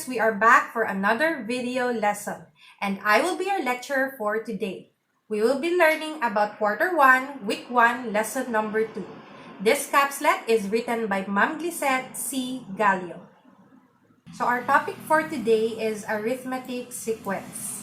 students, we are back for another video lesson, and I will be your lecturer for today. We will be learning about Quarter 1, Week 1, Lesson number 2. This capslet is written by Ma'am Glissette C. GALLO. So our topic for today is Arithmetic Sequence.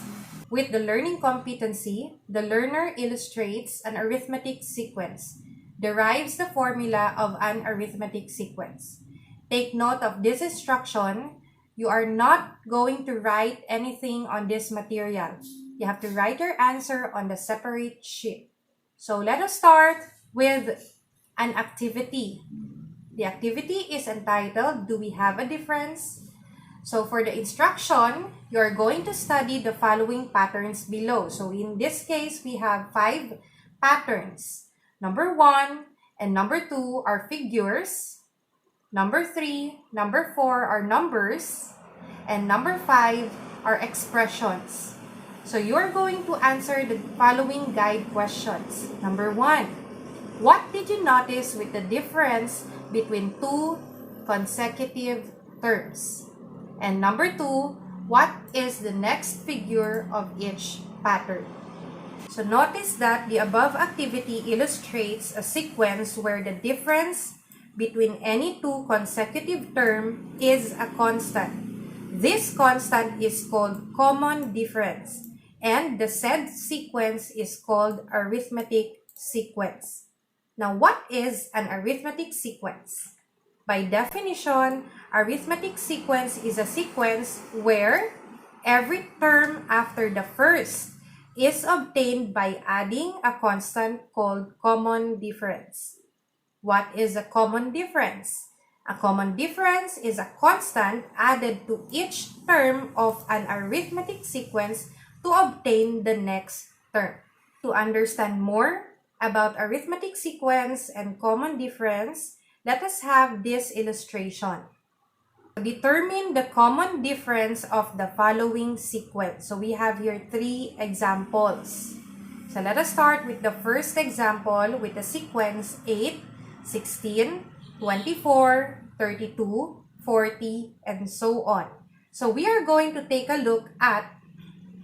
With the learning competency, the learner illustrates an arithmetic sequence, derives the formula of an arithmetic sequence. Take note of this instruction. You are not going to write anything on this material. You have to write your answer on the separate sheet. So let us start with an activity. The activity is entitled, Do We Have a Difference? So for the instruction, you are going to study the following patterns below. So in this case, we have 5 patterns. Number 1 and number 2 are figures. Number 3, number 4 are numbers. And number 5 are expressions. So you are going to answer the following guide questions. Number 1, what did you notice with the difference between 2 consecutive terms? And number 2, what is the next figure of each pattern? So notice that the above activity illustrates a sequence where the difference between any 2 consecutive terms is a constant. This constant is called common difference, and the said sequence is called arithmetic sequence. Now, what is an arithmetic sequence? By definition, arithmetic sequence is a sequence where every term after the first is obtained by adding a constant called common difference. What is a common difference? A common difference is a constant added to each term of an arithmetic sequence to obtain the next term. To understand more about arithmetic sequence and common difference, let us have this illustration. Determine the common difference of the following sequence. So we have here 3 examples. So let us start with the first example with the sequence 8, 16, 24, 32, 40, and so on. So we are going to take a look at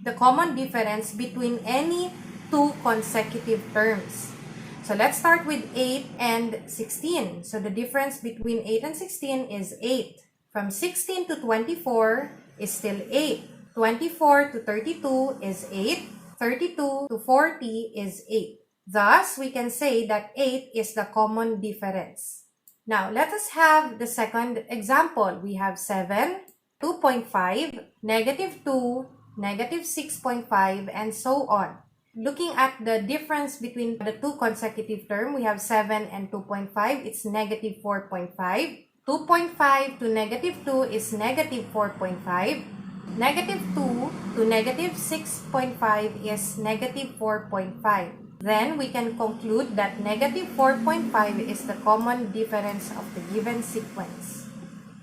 the common difference between any 2 consecutive terms. So let's start with 8 and 16. So the difference between 8 and 16 is 8. From 16 to 24 is still 8. 24 to 32 is 8. 32 to 40 is 8. Thus, we can say that 8 is the common difference. Now, let us have the second example. We have 7, 2.5, negative 2, negative 6.5, and so on. Looking at the difference between the 2 consecutive terms, we have 7 and 2.5. It's negative 4.5. 2.5 to negative 2 is negative 4.5. Negative 2 to negative 6.5 is negative 4.5. Then we can conclude that negative 4.5 is the common difference of the given sequence.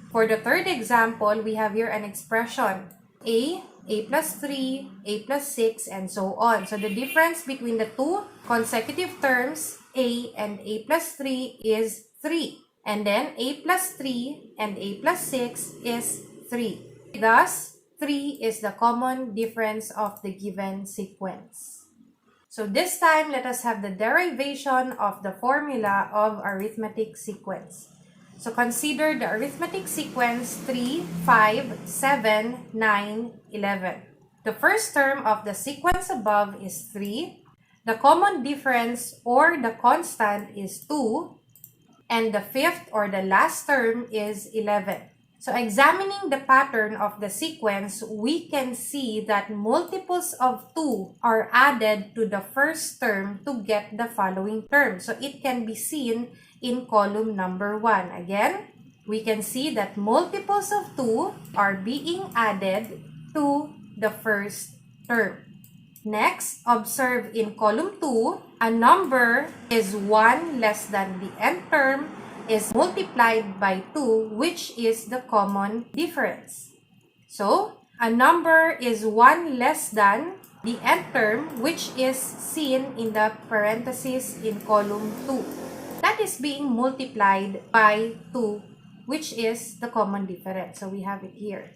For the third example, we have here an expression A plus 3, A plus 6, and so on. So the difference between the 2 consecutive terms, A and A plus 3, is 3. And then A plus 3 and A plus 6 is 3. Thus, 3 is the common difference of the given sequence. So this time, let us have the derivation of the formula of arithmetic sequence. So consider the arithmetic sequence 3, 5, 7, 9, 11. The first term of the sequence above is 3. The common difference or the constant is 2. And the fifth or the last term is 11. So examining the pattern of the sequence, we can see that multiples of 2 are added to the first term to get the following term. So it can be seen in column number 1. Again, we can see that multiples of 2 are being added to the first term. Next, observe in column 2, a number is 1 less than the nth term is multiplied by 2, which is the common difference. So, a number is 1 less than the nth term, which is seen in the parenthesis in column 2. That is being multiplied by 2, which is the common difference. So, we have it here.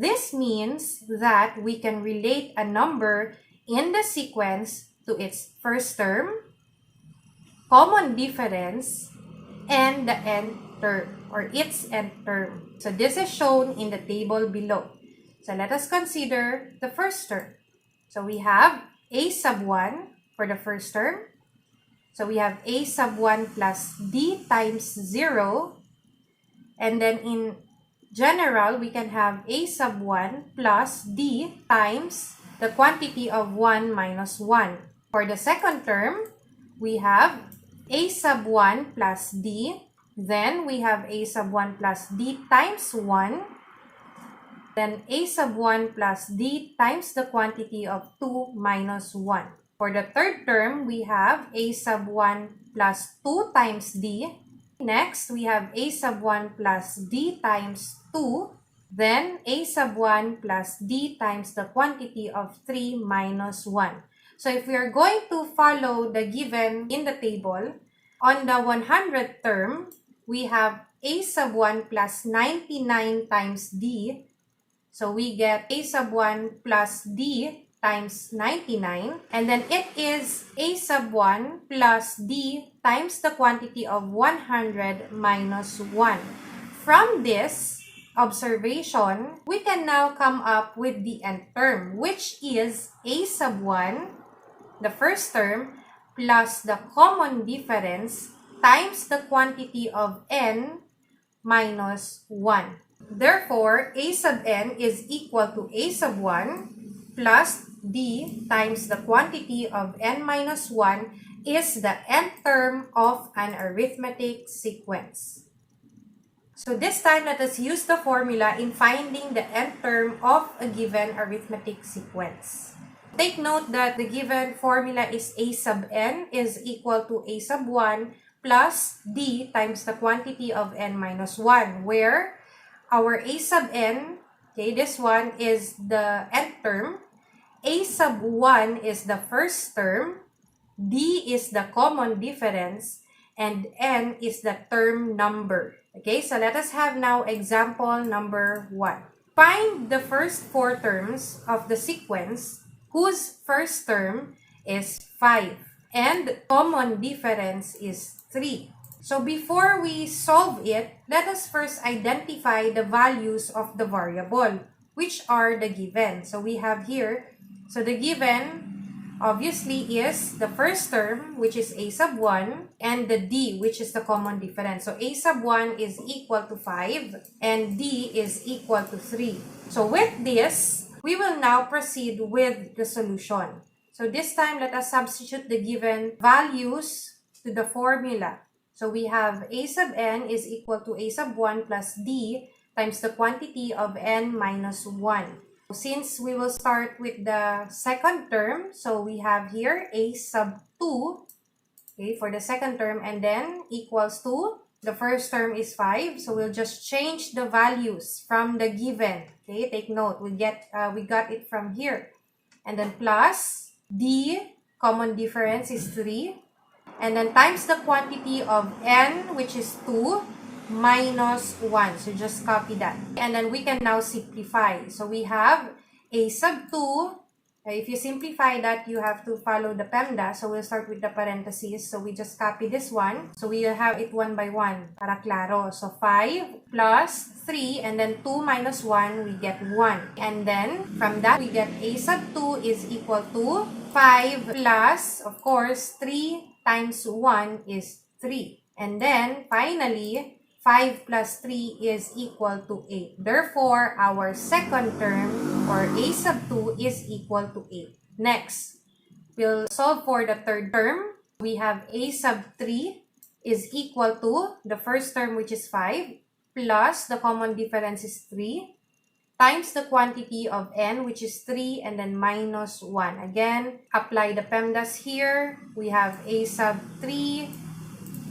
This means that we can relate a number in the sequence to its first term, common difference, and the nth term or its nth term. So this is shown in the table below. So let us consider the first term. So we have a sub 1 for the first term. So we have a sub 1 plus d times 0. And then in general, we can have a sub 1 plus d times the quantity of 1 minus 1. For the second term, we have a sub 1 plus d. Then we have a sub 1 plus d times 1. Then a sub 1 plus d times the quantity of 2 minus 1. For the third term, we have a sub 1 plus 2 times d. Next, we have a sub 1 plus d times 2. Then a sub 1 plus d times the quantity of 3 minus 1. So if we are going to follow the given in the table, on the 100th term, we have a sub 1 plus 99 times d. So we get a sub 1 plus d times 99. And then it is a sub 1 plus d times the quantity of 100 minus 1. From this observation, we can now come up with the nth term, which is a sub 1, the first term, plus the common difference times the quantity of n minus 1. Therefore, a sub n is equal to a sub 1 plus d times the quantity of n minus 1 is the nth term of an arithmetic sequence. So this time, let us use the formula in finding the nth term of a given arithmetic sequence. Take note that the given formula is a sub n is equal to a sub 1 plus d times the quantity of n minus 1, where our a sub n, okay, this one is the nth term, a sub 1 is the first term, d is the common difference, and n is the term number. Okay, so let us have now example number 1. Find the first 4 terms of the sequence whose first term is 5 and common difference is 3. So before we solve it, let us first identify the values of the variable, which are the given. So we have here, so the given obviously is the first term, which is a sub 1, and the d, which is the common difference. So a sub 1 is equal to 5, and d is equal to 3. So with this, we will now proceed with the solution. So this time, let us substitute the given values to the formula. So we have a sub n is equal to a sub 1 plus d times the quantity of n minus 1. Since we will start with the second term, so we have here a sub 2, okay, for the second term, and then equals to, the first term is 5, so we'll just change the values from the given. Okay, take note, we got it from here. And then plus d, common difference is 3. And then times the quantity of n, which is 2, minus 1. So just copy that. And then we can now simplify. So we have a sub 2. If you simplify that, you have to follow the PEMDA. So we'll start with the parentheses. So we just copy this one. So we'll have it one by one, para claro. So 5 plus 3, and then 2 minus 1, we get 1. And then from that, we get a sub 2 is equal to 5 plus, of course, 3 times 1 is 3. And then, finally, 5 plus 3 is equal to 8. Therefore, our second term, or a sub 2, is equal to 8. Next, we'll solve for the third term. We have a sub 3 is equal to the first term, which is 5, plus the common difference is 3, times the quantity of n, which is 3, and then minus 1. Again, apply the PEMDAS here. We have a sub 3,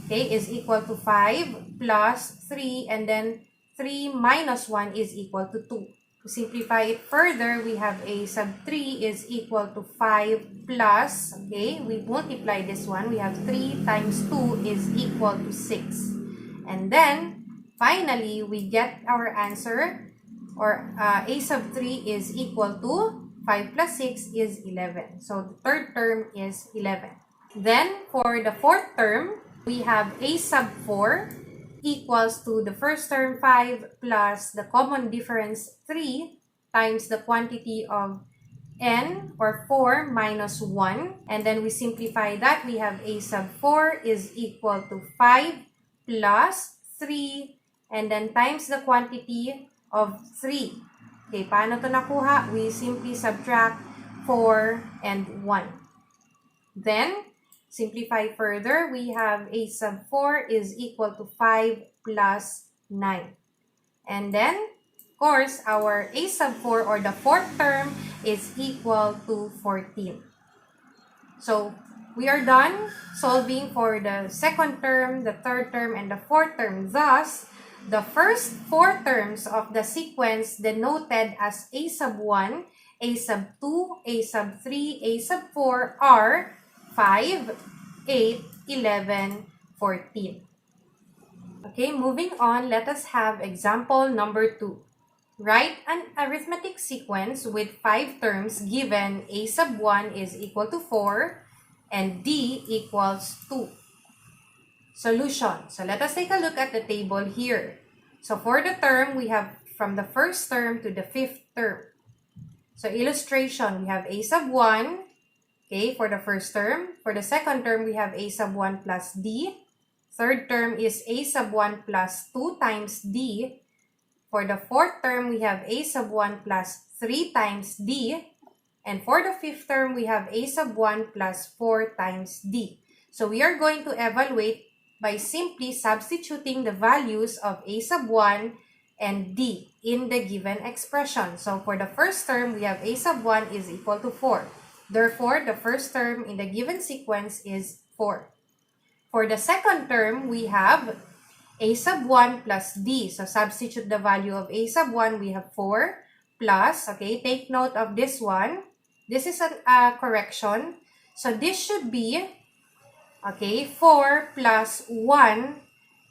okay, is equal to 5 plus 3, and then 3 minus 1 is equal to 2. To simplify it further, we have a sub 3 is equal to 5 plus, okay, we multiply this one. We have 3 times 2 is equal to 6. And then, finally, we get our answer, or a sub 3 is equal to 5 plus 6 is 11. So the third term is 11. Then for the fourth term, we have a sub 4 equals to the first term 5 plus the common difference 3 times the quantity of n or 4 minus 1, and then we simplify that. We have a sub 4 is equal to 5 plus 3 and then times the quantity of 3. Okay, paano to nakuha? We simply subtract 4 and 1. Then simplify further. We have a sub 4 is equal to 5 plus 9. And then course, our a sub 4 or the fourth term is equal to 14. So, we are done solving for the second term, the third term, and the fourth term. Thus, the first four terms of the sequence denoted as a sub 1, a sub 2, a sub 3, a sub 4 are 5, 8, 11, 14. Okay, moving on, let us have example number 2. Write an arithmetic sequence with 5 terms given a sub 1 is equal to 4 and d equals 2. Solution. So let us take a look at the table here. So for the term, we have from the first term to the fifth term. So illustration, we have a sub 1, okay, for the first term. For the second term, we have a sub 1 plus d. Third term is a sub 1 plus 2 times d. For the fourth term, we have a sub 1 plus 3 times d. And for the fifth term, we have a sub 1 plus 4 times d. So we are going to evaluate by simply substituting the values of a sub 1 and d in the given expression. So for the first term, we have a sub 1 is equal to 4. Therefore, the first term in the given sequence is 4. For the second term, we have a sub 1 plus d. So, substitute the value of a sub 1. We have 4 plus, okay, take note of this one. This is a correction. So, this should be, okay, 4 plus 1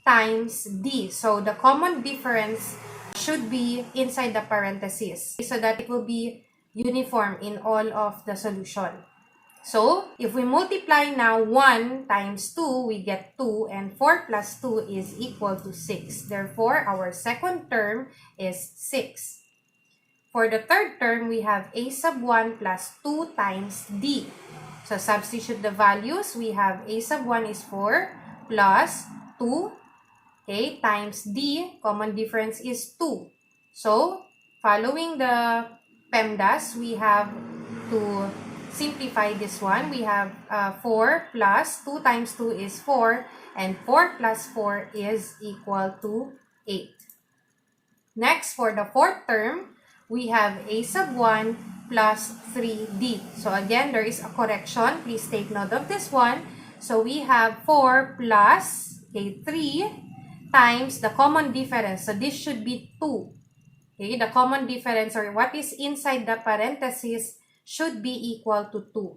times d. So, the common difference should be inside the parentheses so that it will be uniform in all of the solution. So, if we multiply now 1 times 2, we get 2, and 4 plus 2 is equal to 6. Therefore, our second term is 6. For the third term, we have a sub 1 plus 2 times d. So, substitute the values. We have a sub 1 is 4 plus 2, okay, times d. Common difference is 2. So, following the PEMDAS, we have to simplify this one. We have 4 plus 2 times 2 is 4 and 4 plus 4 is equal to 8. Next, for the fourth term, we have a sub 1 plus 3d. So again, there is a correction. Please take note of this one. So we have 4 plus, okay, 3 times the common difference. So this should be 2. Okay, the common difference or what is inside the parentheses should be equal to 2.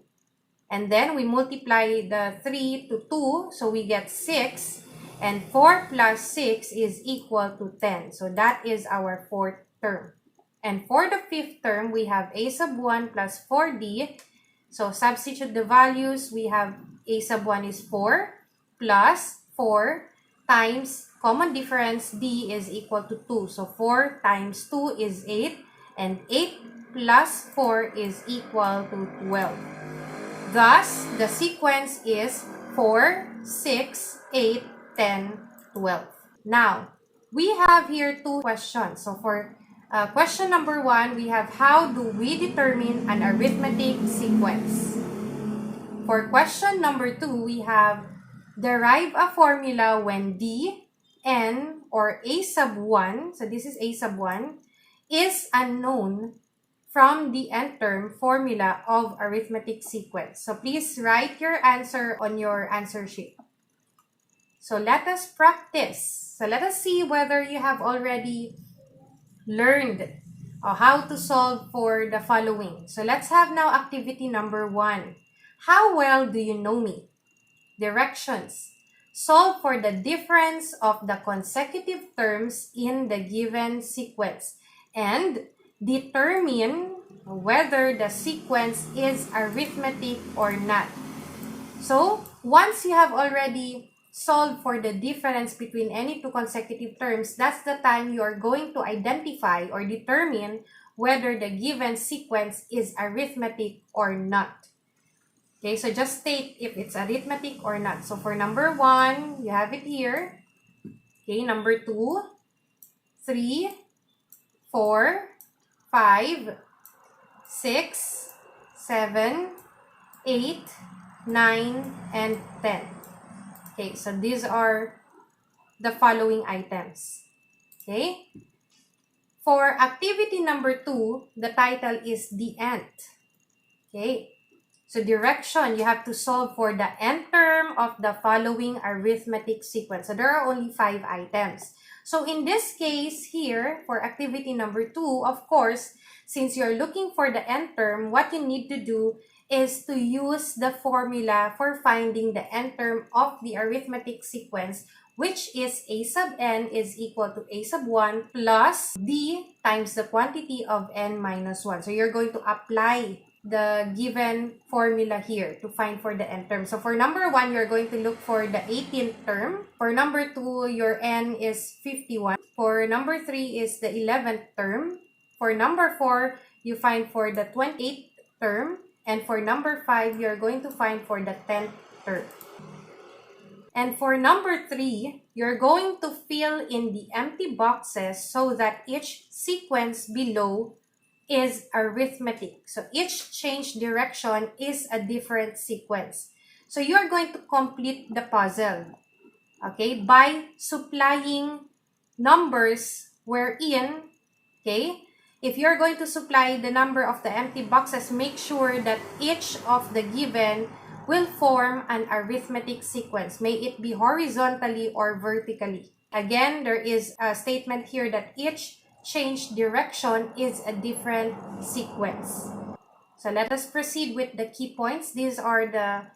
And then we multiply the 3 to 2, so we get 6. And 4 plus 6 is equal to 10. So that is our fourth term. And for the fifth term, we have a sub 1 plus 4d. So substitute the values. We have a sub 1 is 4 plus 4 times common difference d is equal to 2. So 4 times 2 is 8. And 8 plus 4 is equal to 12. Thus, the sequence is 4, 6, 8, 10, 12. Now, we have here two questions. So, for question number 1, we have how do we determine an arithmetic sequence? For question number 2, we have derive a formula when d, n, or a sub 1, so this is a sub 1, is unknown from the nth term formula of arithmetic sequence. So please write your answer on your answer sheet. So let us practice. So let us see whether you have already learned how to solve for the following. So let's have now activity number 1. How well do you know me? Directions. Solve for the difference of the consecutive terms in the given sequence. and determine whether the sequence is arithmetic or not. So, once you have already solved for the difference between any two consecutive terms, that's the time you are going to identify or determine whether the given sequence is arithmetic or not. Okay, so just state if it's arithmetic or not. So, for number 1, you have it here. Okay, number 2, 3, 4, 5, 6, 7, 8, 9, and 10. Okay, so these are the following items. Okay? For activity number 2, the title is the nth. Okay? So direction, you have to solve for the nth term of the following arithmetic sequence. So there are only 5 items. So in this case here, for activity number 2, of course, since you're looking for the nth term, what you need to do is to use the formula for finding the nth term of the arithmetic sequence, which is a sub n is equal to a sub 1 plus d times the quantity of n minus 1. So you're going to apply the given formula here to find for the nth term. So for number 1, you're going to look for the 18th term. For number 2, your n is 51. For number 3 is the 11th term. For number 4, you find for the 28th term. And for number 5, you're going to find for the 10th term. And for number 3, you're going to fill in the empty boxes so that each sequence below is arithmetic. So each change direction is a different sequence. So you're going to complete the puzzle, okay, by supplying numbers wherein, okay, if you're going to supply the number of the empty boxes, make sure that each of the given will form an arithmetic sequence. May it be horizontally or vertically. Again, there is a statement here that each change direction is a different sequence. So let us proceed with the key points. These are the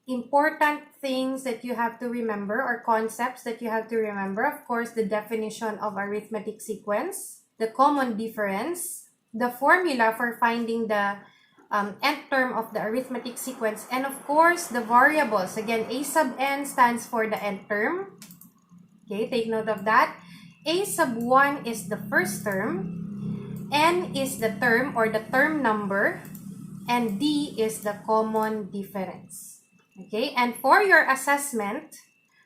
important things that you have to remember, or concepts that you have to remember. Of course, the definition of arithmetic sequence, the common difference, the formula for finding the nth term of the arithmetic sequence, and of course, the variables. Again, a sub n stands for the nth term. Okay, take note of that. A sub 1 is the first term, n is the term or the term number, and d is the common difference. Okay, and for your assessment,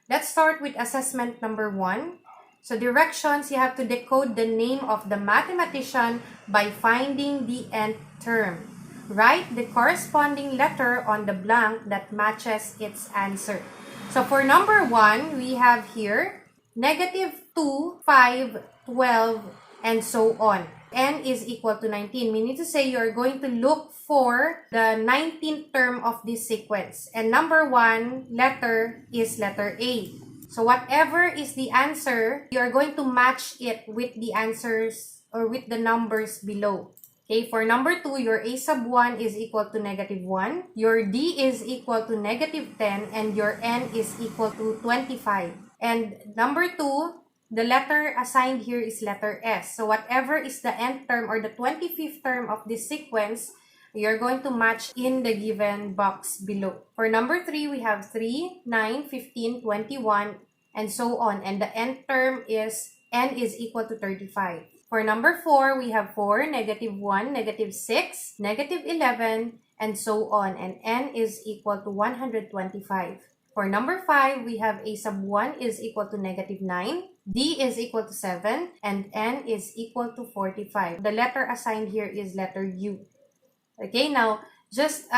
let's start with assessment number 1. So directions, you have to decode the name of the mathematician by finding the nth term. Write the corresponding letter on the blank that matches its answer. So for number 1, we have here -2, 5, 12, and so on. N is equal to 19. Meaning to say you're going to look for the 19th term of this sequence. And number 1 letter is letter A. So whatever is the answer, you're going to match it with the answers or with the numbers below. Okay, for number 2, your A sub 1 is equal to -1, your D is equal to -10, and your N is equal to 25. And number 2, the letter assigned here is letter S. So whatever is the nth term or the 25th term of this sequence, you're going to match in the given box below. For number 3, we have 3, 9, 15, 21, and so on. And the nth term is N is equal to 35. For number 4, we have 4, -1, -6, -11, and so on. And N is equal to 125. For number 5, we have A sub 1 is equal to -9, D is equal to 7, and N is equal to 45. The letter assigned here is letter U. Okay, now, just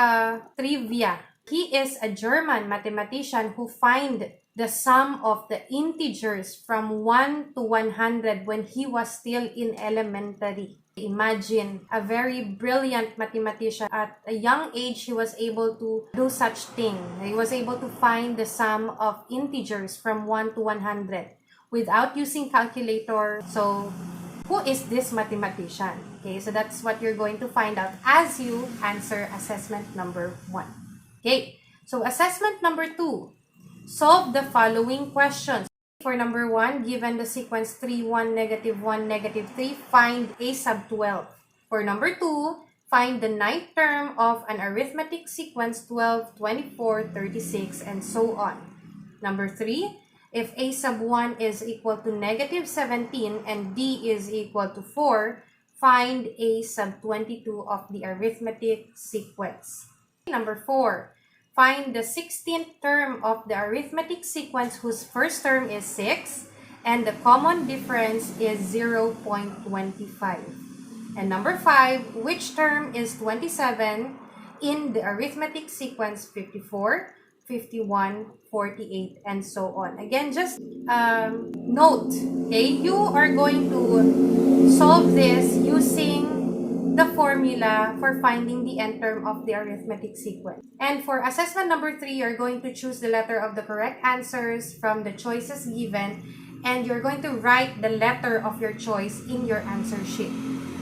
trivia. He is a German mathematician who find the sum of the integers from 1 to 100 when he was still in elementary. Imagine, a very brilliant mathematician. At a young age, he was able to do such thing. He was able to find the sum of integers from 1 to 100 without using calculator. So, who is this mathematician? Okay, so that's what you're going to find out as you answer assessment number 1. Okay, so assessment number 2. Solve the following questions. for number 1, given the sequence 3, 1, negative 1, negative 3, find a sub 12. For number 2, find the ninth term of an arithmetic sequence 12, 24, 36, and so on. Number 3, if a sub 1 is equal to negative 17 and d is equal to 4, find a sub 22 of the arithmetic sequence. Number 4, find the 16th term of the arithmetic sequence whose first term is 6 and the common difference is 0.25. And number 5, which term is 27 in the arithmetic sequence 54, 51, 48, and so on. Again, just note, okay, you are going to solve this using the formula for finding the nth term of the arithmetic sequence. And for assessment number 3, you're going to choose the letter of the correct answers from the choices given, and you're going to write the letter of your choice in your answer sheet.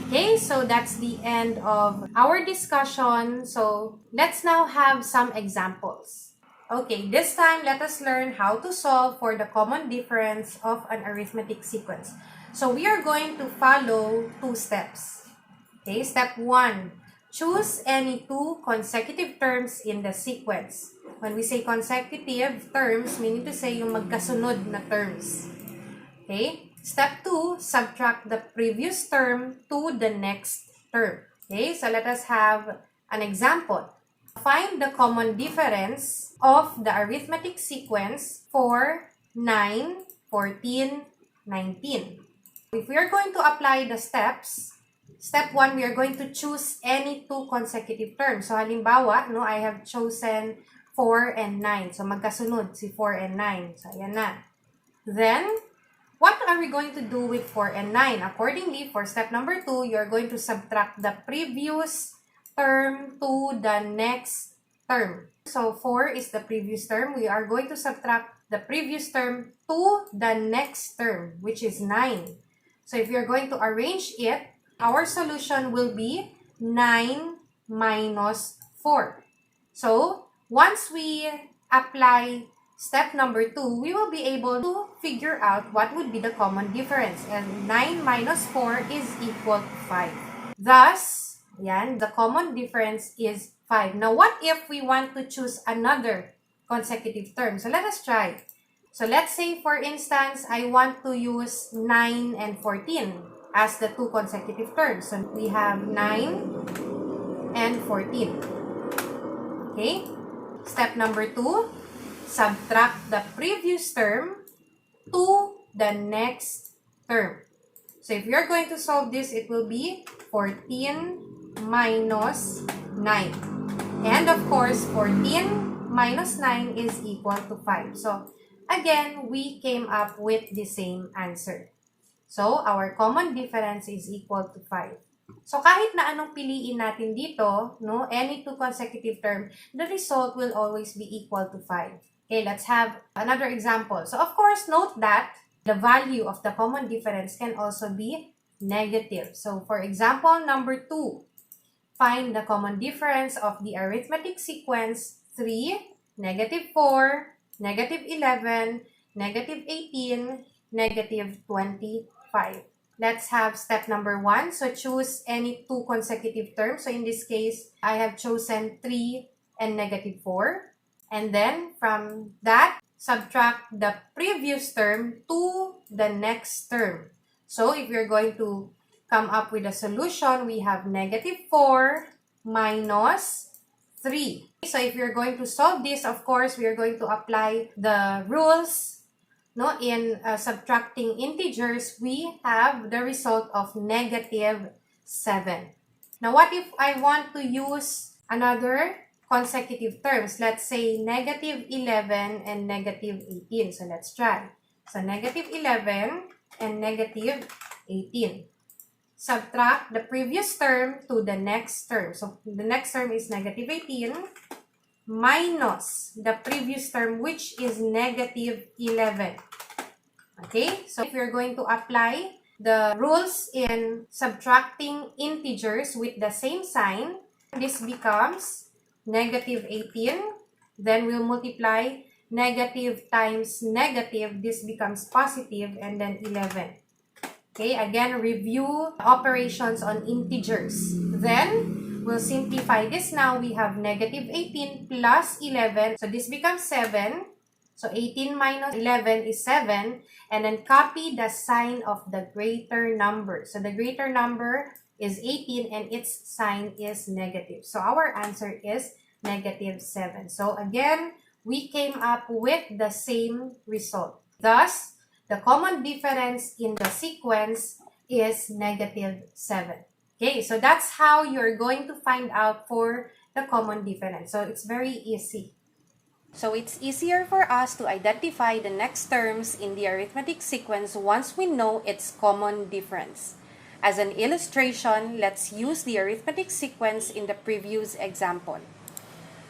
Okay, so that's the end of our discussion. So let's now have some examples. Okay, this time let us learn how to solve for the common difference of an arithmetic sequence. So we are going to follow 2 steps. Okay, step 1, choose any 2 consecutive terms in the sequence. When we say consecutive terms, meaning to say yung magkasunod na terms. Okay, step 2, subtract the previous term to the next term. Okay, so let us have an example. Find the common difference of the arithmetic sequence for 9, 14, 19. If we are going to apply the steps, step 1, we are going to choose any 2 consecutive terms. So halimbawa, no, I have chosen 4 and 9. So magkasunod si 4 and 9. So ayan na. Then, what are we going to do with 4 and 9? Accordingly, for step number 2, you're going to subtract the previous term to the next term. So 4 is the previous term. We are going to subtract the previous term to the next term, which is 9. So if you're going to arrange it, our solution will be 9 minus 4. So once we apply step number 2, we will be able to figure out what would be the common difference. And 9 minus 4 is equal to 5. Thus, yan, the common difference is 5. Now, what if we want to choose another consecutive term? So let us try. So let's say, for instance, I want to use 9 and 14 as the 2 consecutive terms. So we have 9 and 14. Okay? Step number 2, subtract the previous term to the next term. So if you're going to solve this, it will be 14 minus 9. And of course, 14 minus 9 is equal to 5. So again, we came up with the same answer. So our common difference is equal to 5. So kahit na anong piliin natin dito, no, any 2 consecutive term, the result will always be equal to 5. Okay, let's have another example. So of course, note that the value of the common difference can also be negative. So for example, number 2, find the common difference of the arithmetic sequence 3, negative 4, negative 11, negative 18, negative 25. Let's have step number 1. So choose any 2 consecutive terms. So in this case, I have chosen 3 and negative 4. And then from that, subtract the previous term to the next term. So if you're going to come up with a solution, we have negative 4 minus 3. So if you're going to solve this, of course, we are going to apply the rules. No, in subtracting integers, we have the result of negative 7. Now, what if I want to use another consecutive terms? Let's say negative 11 and negative 18. So let's try. So negative 11 and negative 18. Subtract the previous term to the next term. So the next term is negative 18 minus the previous term, which is negative 11. Okay, so if you're going to apply the rules in subtracting integers with the same sign, this becomes negative 18. Then we'll multiply negative times negative, this becomes positive, and then 11. Okay, again, review operations on integers. Then, we'll simplify this now. We have negative 18 plus 11. So, this becomes 7. So, 18 minus 11 is 7. And then, copy the sign of the greater number. So, the greater number is 18 and its sign is negative. So, our answer is negative 7. So, again, we came up with the same result. Thus, the common difference in the sequence is negative 7. Okay, so that's how you're going to find out for the common difference. So it's very easy. So it's easier for us to identify the next terms in the arithmetic sequence once we know its common difference. As an illustration, let's use the arithmetic sequence in the previous example.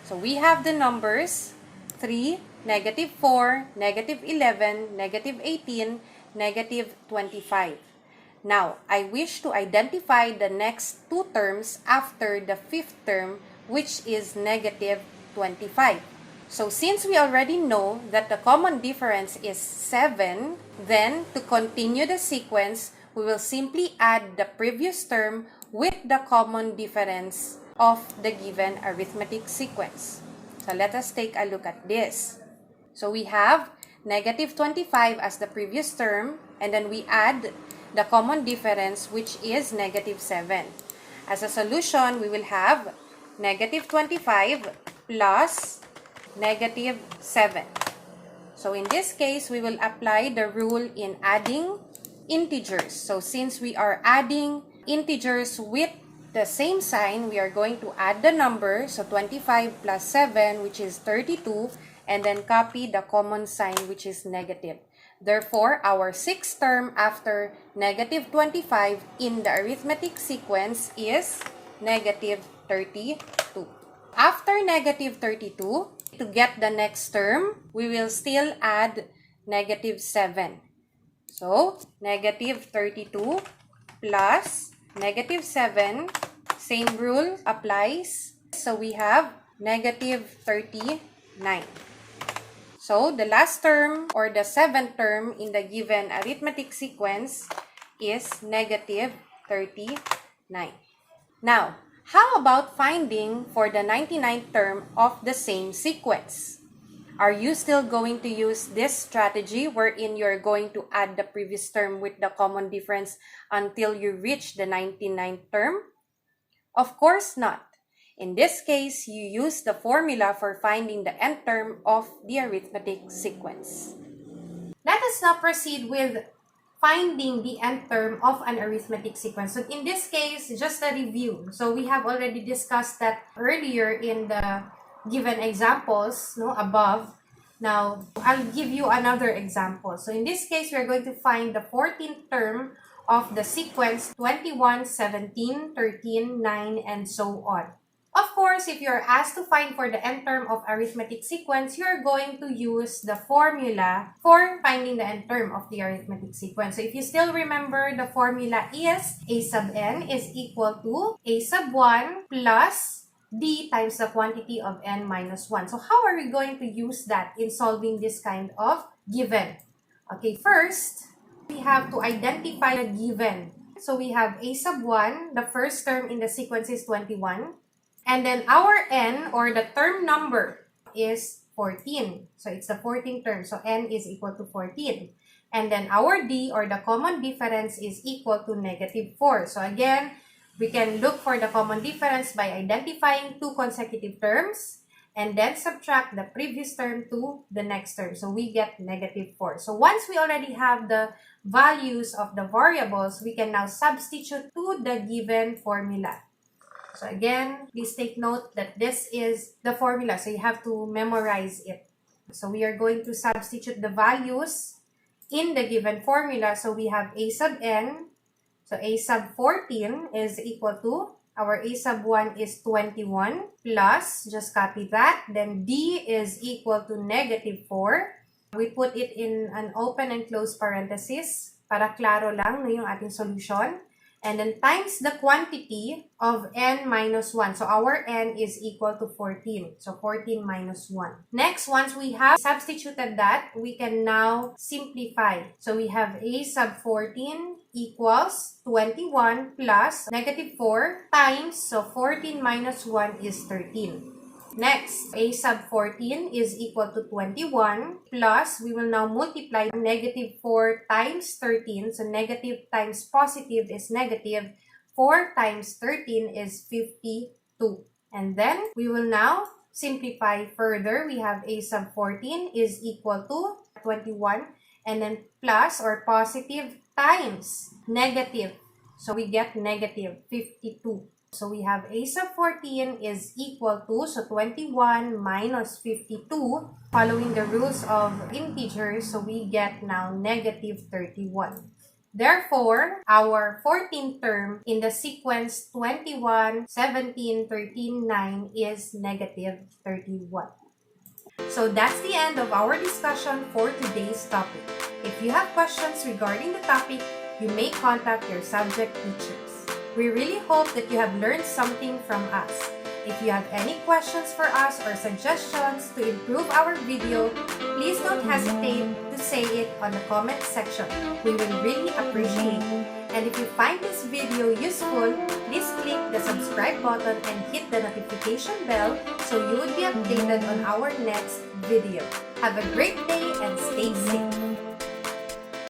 So we have the numbers 3, negative 4, negative 11, negative 18, negative 25. Now, I wish to identify the next two terms after the fifth term, which is negative 25. So, since we already know that the common difference is 7, then to continue the sequence, we will simply add the previous term with the common difference of the given arithmetic sequence. So let us take a look at this. So we have negative 25 as the previous term, and then we add the common difference, which is negative 7. As a solution, we will have negative 25 plus negative 7. So in this case, we will apply the rule in adding integers. So since we are adding integers with the same sign, we are going to add the number. So 25 plus 7, which is 32, and then copy the common sign, which is negative. Therefore, our sixth term after negative 25 in the arithmetic sequence is negative 32. After negative 32, to get the next term, we will still add negative 7. So, negative 32 plus negative 7, same rule applies. So, we have negative 39. So, the last term or the seventh term in the given arithmetic sequence is negative 39. Now, how about finding for the 99th term of the same sequence? Are you still going to use this strategy wherein you're going to add the previous term with the common difference until you reach the 99th term? Of course not. In this case, you use the formula for finding the nth term of the arithmetic sequence. Let us now proceed with finding the nth term of an arithmetic sequence. So in this case, just a review. So we have already discussed that earlier in the given examples above. Now, I'll give you another example. So in this case, we're going to find the 14th term of the sequence 21, 17, 13, 9, and so on. Of course, if you're asked to find for the nth term of arithmetic sequence, you're going to use the formula for finding the nth term of the arithmetic sequence. So if you still remember, the formula is a sub n is equal to a sub 1 plus d times the quantity of n minus 1. So how are we going to use that in solving this kind of given? Okay, first, we have to identify the given. So we have a sub 1, the first term in the sequence is 21. And then our n, or the term number, is 14. So it's the 14th term. So n is equal to 14. And then our d, or the common difference, is equal to negative 4. So again, we can look for the common difference by identifying two consecutive terms and then subtract the previous term to the next term. So we get negative 4. So once we already have the values of the variables, we can now substitute to the given formula. So again, please take note that this is the formula. So you have to memorize it. So we are going to substitute the values in the given formula. So we have a sub n. So a sub 14 is equal to, our a sub 1 is 21 plus, just copy that. Then d is equal to negative 4. We put it in an open and closed parenthesis para klaro lang yung ating solution. and then times the quantity of n minus 1. So our n is equal to 14. So 14 minus 1. Next, once we have substituted that, we can now simplify. So we have a sub 14 equals 21 plus negative 4 times, so 14 minus 1 is 13. Next, a sub 14 is equal to 21 plus, we will now multiply negative 4 times 13. So negative times positive is negative. 4 times 13 is 52. And then we will now simplify further. We have a sub 14 is equal to 21 and then plus or positive times negative. So we get negative 52. So we have a sub 14 is equal to, so 21 minus 52, following the rules of integers, so we get now negative 31. Therefore, our 14th term in the sequence 21, 17, 13, 9 is negative 31. So that's the end of our discussion for today's topic. If you have questions regarding the topic, you may contact your subject teachers. We really hope that you have learned something from us. If you have any questions for us or suggestions to improve our video, please don't hesitate to say it on the comment section. We will really appreciate it. And if you find this video useful, please click the subscribe button and hit the notification bell so you would be updated on our next video. Have a great day and stay safe.